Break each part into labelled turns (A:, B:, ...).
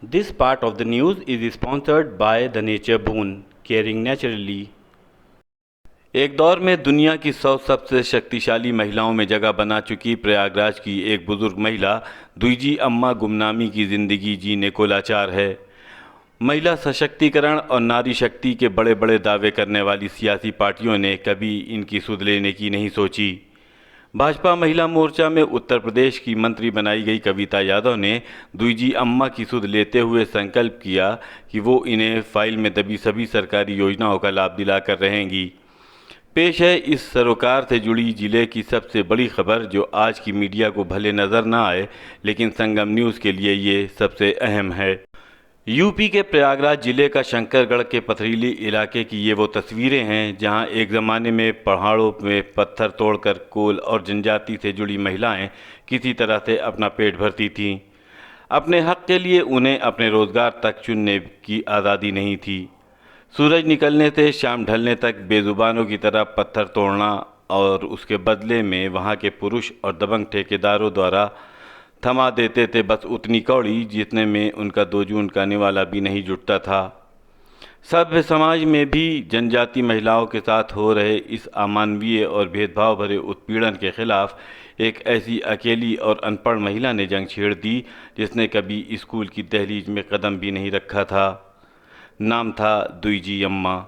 A: This part of the news is sponsored by The Nature Boon, caring naturally। एक दौर में दुनिया की 100 सबसे शक्तिशाली महिलाओं में जगह बना चुकी प्रयागराज की एक बुजुर्ग महिला दुईजी अम्मा गुमनामी की ज़िंदगी जीने को लाचार है। महिला सशक्तिकरण और नारी शक्ति के बड़े बड़े दावे करने वाली सियासी पार्टियों ने कभी इनकी सुध लेने की नहीं सोची। भाजपा महिला मोर्चा में उत्तर प्रदेश की मंत्री बनाई गई कविता यादव ने दुईजी अम्मा की सुध लेते हुए संकल्प किया कि वो इन्हें फाइल में दबी सभी सरकारी योजनाओं का लाभ दिलाकर रहेंगी। पेश है इस सरोकार से जुड़ी जिले की सबसे बड़ी खबर, जो आज की मीडिया को भले नज़र न आए लेकिन संगम न्यूज़ के लिए ये सबसे अहम है। यूपी के प्रयागराज जिले का शंकरगढ़ के पथरीली इलाके की ये वो तस्वीरें हैं जहां एक ज़माने में पहाड़ों में पत्थर तोड़कर कोल और जनजाति से जुड़ी महिलाएं किसी तरह से अपना पेट भरती थीं। अपने हक के लिए उन्हें अपने रोज़गार तक चुनने की आज़ादी नहीं थी। सूरज निकलने से शाम ढलने तक बेज़ुबानों की तरह पत्थर तोड़ना और उसके बदले में वहाँ के पुरुष और दबंग ठेकेदारों द्वारा थमा देते थे बस उतनी कौड़ी जितने में उनका दो जून का निवाला भी नहीं जुटता था। सभ्य समाज में भी जनजाति महिलाओं के साथ हो रहे इस अमानवीय और भेदभाव भरे उत्पीड़न के खिलाफ एक ऐसी अकेली और अनपढ़ महिला ने जंग छेड़ दी जिसने कभी स्कूल की दहलीज में कदम भी नहीं रखा था। नाम था दुईजी अम्मा।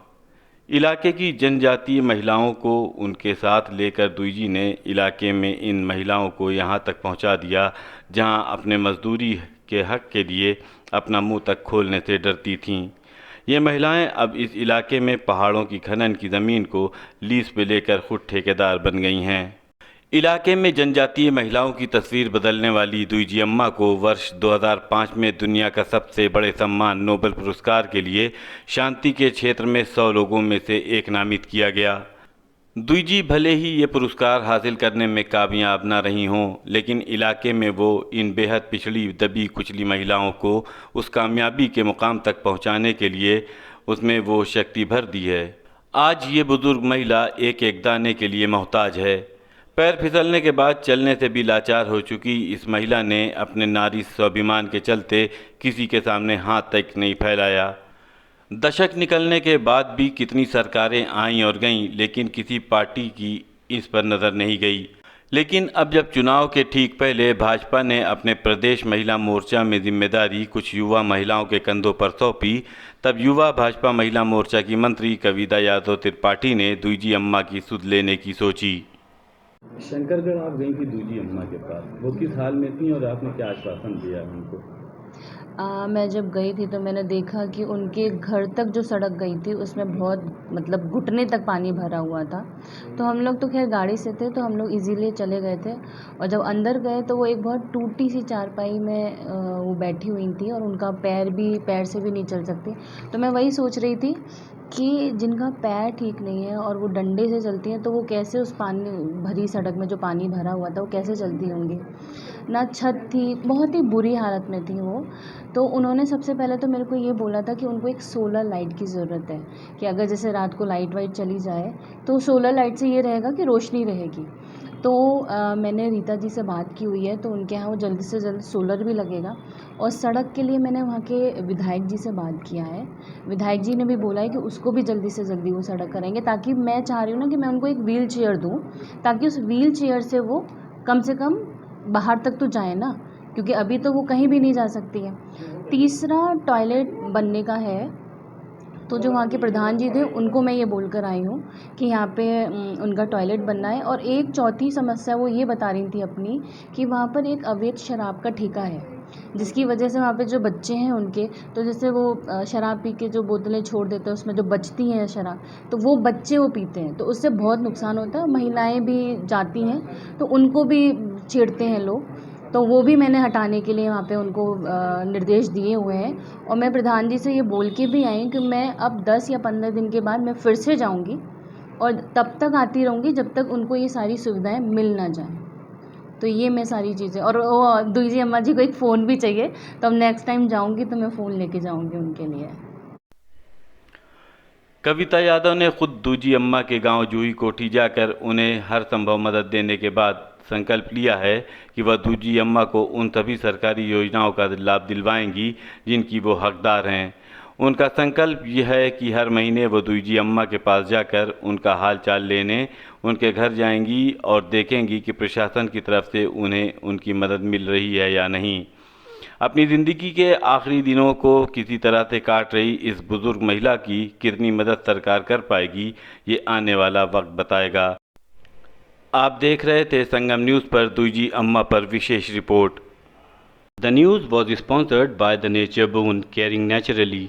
A: इलाके की जनजातीय महिलाओं को उनके साथ लेकर दुईजी ने इलाके में इन महिलाओं को यहाँ तक पहुँचा दिया जहाँ अपने मजदूरी के हक के लिए अपना मुंह तक खोलने से डरती थीं। ये महिलाएं अब इस इलाके में पहाड़ों की खनन की ज़मीन को लीज पे लेकर खुद ठेकेदार बन गई हैं। इलाके में जनजातीय महिलाओं की तस्वीर बदलने वाली दुईजी अम्मा को वर्ष 2005 में दुनिया का सबसे बड़े सम्मान नोबेल पुरस्कार के लिए शांति के क्षेत्र में 100 लोगों में से एक नामित किया गया। दुईजी भले ही ये पुरस्कार हासिल करने में कामयाब न रही हों, लेकिन इलाके में वो इन बेहद पिछड़ी दबी कुचली महिलाओं को उस कामयाबी के मुकाम तक पहुंचाने के लिए उसमें वो शक्ति भर दी है। आज ये बुजुर्ग महिला एक एक दाने के लिए मोहताज है। पैर फिसलने के बाद चलने से भी लाचार हो चुकी इस महिला ने अपने नारी स्वाभिमान के चलते किसी के सामने हाथ तक नहीं फैलाया। दशक निकलने के बाद भी कितनी सरकारें आईं और गईं, लेकिन किसी पार्टी की इस पर नज़र नहीं गई। लेकिन अब जब चुनाव के ठीक पहले भाजपा ने अपने प्रदेश महिला मोर्चा में जिम्मेदारी कुछ युवा महिलाओं के कंधों पर सौंपी, तब युवा भाजपा महिला मोर्चा की मंत्री कविता यादव त्रिपाठी ने दुईजी अम्मा की सुध लेने की सोची।
B: शंकरगढ़ आप गई थी दूजी अम्मा के पास, वो किस हाल में थी और आपने क्या आश्वासन दिया उनको?
C: मैं जब गई थी तो मैंने देखा कि उनके घर तक जो सड़क गई थी उसमें बहुत मतलब घुटने तक पानी भरा हुआ था। तो हम लोग तो खैर गाड़ी से थे तो हम लोग इजीली चले गए थे, और जब अंदर गए तो वो एक बहुत टूटी सी चारपाई में वो बैठी हुई थी और उनका पैर से भी नहीं चल सकती। तो मैं वही सोच रही थी कि जिनका पैर ठीक नहीं है और वो डंडे से चलती हैं तो वो कैसे उस पानी भरी सड़क में जो पानी भरा हुआ था वो कैसे चलती होंगी। ना छत थी, बहुत ही बुरी हालत में थी वो। तो उन्होंने सबसे पहले तो मेरे को ये बोला था कि उनको एक सोलर लाइट की ज़रूरत है, कि अगर जैसे रात को लाइट वाइट चली जाए तो सोलर लाइट से ये रहेगा कि रोशनी रहेगी। तो मैंने रीता जी से बात की हुई है तो उनके यहाँ वो जल्दी से जल्द सोलर भी लगेगा। और सड़क के लिए मैंने वहाँ के विधायक जी से बात किया है। विधायक जी ने भी बोला है कि उसको भी जल्दी से जल्दी वो सड़क करेंगे, ताकि मैं चाह रही हूँ ना कि मैं उनको एक व्हील चेयर दूँ, ताकि उस व्हील चेयर से वो कम से कम बाहर तक तो जाए ना, क्योंकि अभी तो वो कहीं भी नहीं जा सकती है। तीसरा टॉयलेट बनने का है, तो जो वहाँ के प्रधान जी थे उनको मैं ये बोल कर आई हूँ कि यहाँ पे उनका टॉयलेट बनना है। और एक चौथी समस्या वो ये बता रही थी अपनी, कि वहाँ पर एक अवैध शराब का ठेका है, जिसकी वजह से वहाँ पे जो बच्चे हैं उनके, तो जैसे वो शराब पी के जो बोतलें छोड़ देते हैं उसमें जो बचती हैं शराब, तो वो बच्चे वो पीते हैं, तो उससे बहुत नुकसान होता है। महिलाएं भी जाती हैं तो उनको भी छेड़ते हैं लोग, तो वो भी मैंने हटाने के लिए वहाँ पे उनको निर्देश दिए हुए हैं। और मैं प्रधान जी से ये बोल के भी आई कि मैं अब 10 या 15 दिन के बाद मैं फिर से जाऊँगी और तब तक आती रहूँगी जब तक उनको ये सारी सुविधाएं मिल ना जाएं। तो ये मैं सारी चीज़ें, और वो दूजी अम्मा जी को एक फ़ोन भी चाहिए, तो अब नेक्स्ट टाइम जाऊँगी तो मैं फ़ोन लेके जाऊँगी उनके लिए।
A: कविता यादव ने खुद दूजी अम्मा के गांव जूही कोठी जाकर उन्हें हर संभव मदद देने के बाद संकल्प लिया है कि वह दूजी अम्मा को उन सभी सरकारी योजनाओं का लाभ दिलवाएंगी जिनकी वो हकदार हैं। उनका संकल्प यह है कि हर महीने वो दूजी अम्मा के पास जाकर उनका हाल चाल लेने उनके घर जाएंगी और देखेंगी कि प्रशासन की तरफ से उन्हें उनकी मदद मिल रही है या नहीं। अपनी ज़िंदगी के आखिरी दिनों को किसी तरह से काट रही इस बुज़ुर्ग महिला की कितनी मदद सरकार कर पाएगी, ये आने वाला वक्त बताएगा। आप देख रहे थे संगम न्यूज़ पर दूजी अम्मा पर विशेष रिपोर्ट। The news was sponsored by the nature bone, caring naturally.